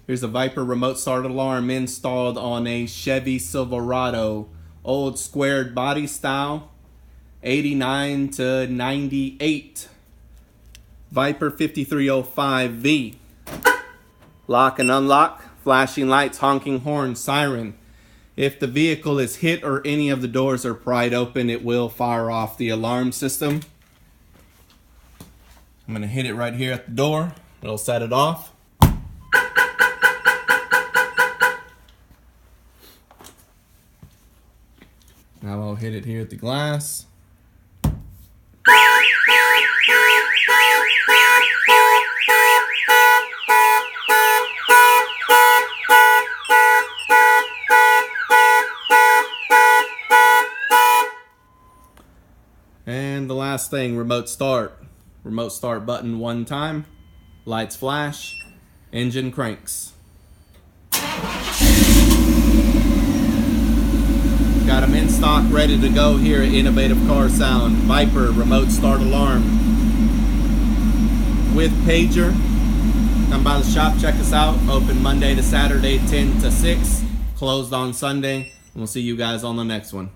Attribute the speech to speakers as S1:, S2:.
S1: Here's a Viper remote start alarm installed on a Chevy Silverado, old squared body style, 89 to 98. Viper 5305V. Lock and unlock, flashing lights, honking horn, siren. If the vehicle is hit or any of the doors are pried open, it will fire off the alarm system. I'm going to hit it right here at the door. It'll set it off. Now I'll hit it here at the glass. And the last thing, remote start. Remote start button one time, lights flash, engine cranks. Got them in stock, ready to go here at Innovative Car Sound. Viper remote start alarm with pager. Come by the shop, check us out. Open Monday to Saturday, 10 to 6. Closed on Sunday. And we'll see you guys on the next one.